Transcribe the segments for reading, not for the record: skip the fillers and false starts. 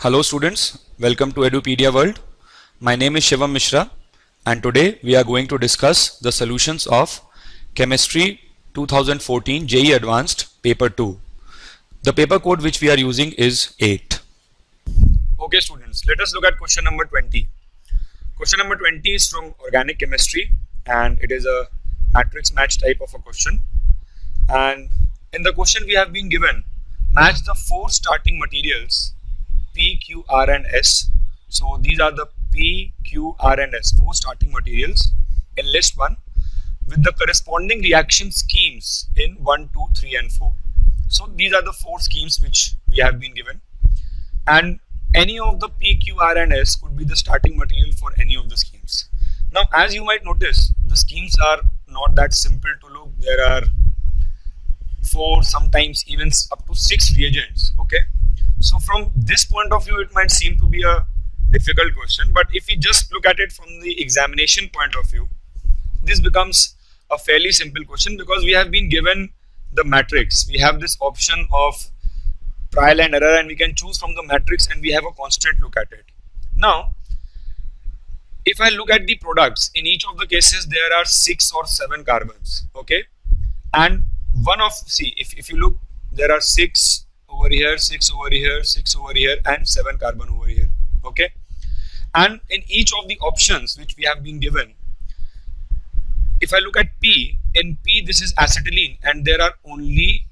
Hello students, welcome to Edupedia World. My name is Shivam Mishra and today we are going to discuss the solutions of Chemistry 2014 JEE Advanced Paper 2. The paper code which we are using is 8. Okay students, let us look at question number 20. Question number 20 is from Organic Chemistry and it is a matrix match type of a question. And in the question we have been given, match the 4 starting materials P, Q, R and S. So these are the P, Q, R and S, 4 starting materials in list 1 with the corresponding reaction schemes in 1, 2, 3 and 4. So these are the 4 schemes which we have been given, and any of the P, Q, R and S could be the starting material for any of the schemes. Now as you might notice, the schemes are not that simple to look. There are 4, sometimes even up to 6 reagents. Okay. So from this point of view, it might seem to be a difficult question, but if we just look at it from the examination point of view, this becomes a fairly simple question because we have been given the matrix. We have this option of trial and error and we can choose from the matrix and we have a constant look at it. Now, if I look at the products, in each of the cases, there are 6 or 7 carbons, okay? And if you look, there are 6 over here, 6 over here, 6 over here and 7 carbon over here, okay? And in each of the options which we have been given, if I look at P, in P this is acetylene and there are only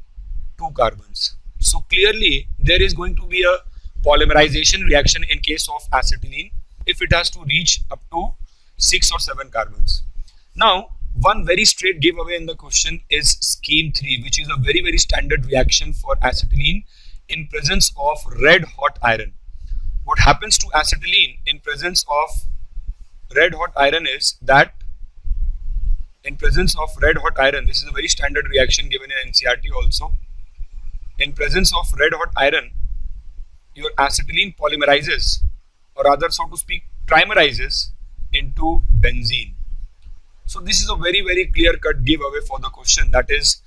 2 carbons. So clearly there is going to be a polymerization reaction in case of acetylene if it has to reach up to 6 or 7 carbons. Now one very straight giveaway in the question is scheme 3, which is a very standard reaction for acetylene in presence of red hot iron. What happens to acetylene in presence of red hot iron is that in presence of red hot iron, this is a very standard reaction given in NCERT also. In presence of red hot iron, your acetylene polymerizes, or rather so to speak trimerizes into benzene. So this is a very clear-cut giveaway for the question, that is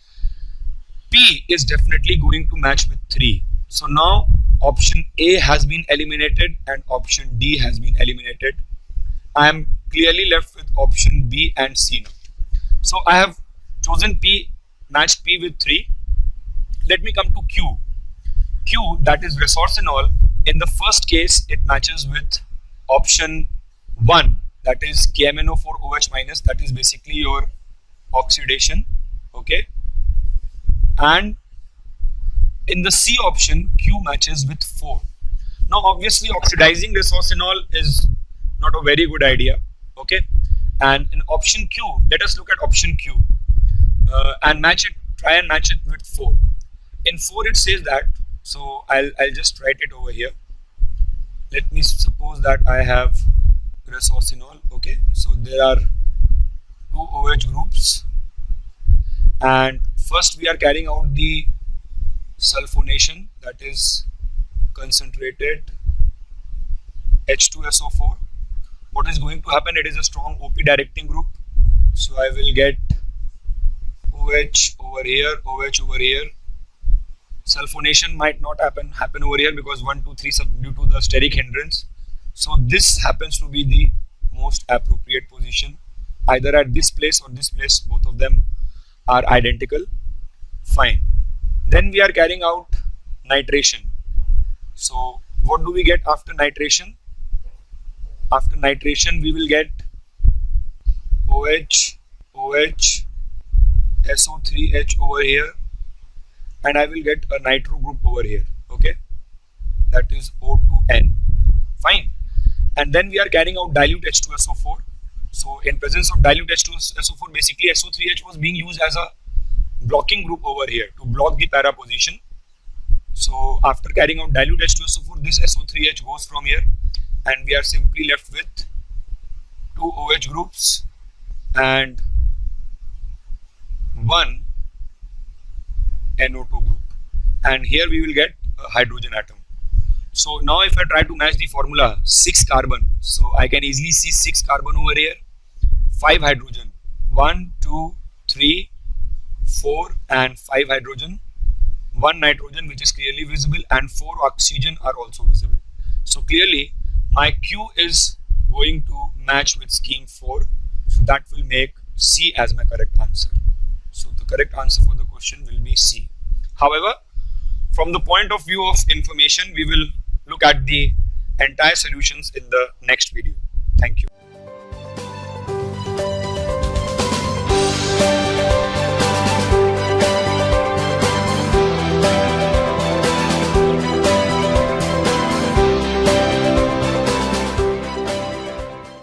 P is definitely going to match with 3. So now option A has been eliminated and option D has been eliminated. I am clearly left with option B and C now. So I have chosen P, matched P with 3. Let me come to Q. Q, that is resorcinol. In the first case, it matches with option 1. That is KMNO4OH minus, that is basically your oxidation, okay? And in the C option, Q matches with 4. Now obviously oxidizing resorcinol is not a very good idea, okay? And in option Q, let us look at option Q and try and match it with 4. In 4 it says that, so I'll just write it over here. Let me suppose that I have resorcinol, okay? So there are 2 OH groups and first we are carrying out the sulfonation, that is concentrated H2SO4. What is going to happen? It is a strong OP directing group, so I will get OH over here, OH over here. Sulfonation might not happen over here because 1, 2, 3 due to the steric hindrance. So this happens to be the most appropriate position, either at this place or this place. Both of them are identical. Fine. Then we are carrying out nitration. So what do we get after nitration? After nitration we will get OH, OH, SO3H over here, and I will get a nitro group over here, okay? That is O2N. Fine. And then we are carrying out dilute H2SO4. So in presence of dilute H2SO4, basically SO3H was being used as a blocking group over here to block the para position. So after carrying out dilute H2SO4, this SO3H goes from here and we are simply left with 2 OH groups and 1 NO2 group. And here we will get a hydrogen atom. So now if I try to match the formula, 6 carbon, so I can easily see 6 carbon over here, 5 hydrogen, 1, 2, 3, 4 and 5 hydrogen, 1 nitrogen which is clearly visible and 4 oxygen are also visible. So clearly my Q is going to match with scheme 4. So that will make C as my correct answer. So the correct answer for the question will be C. However, from the point of view of information, we will look at the entire solutions in the next video. Thank you.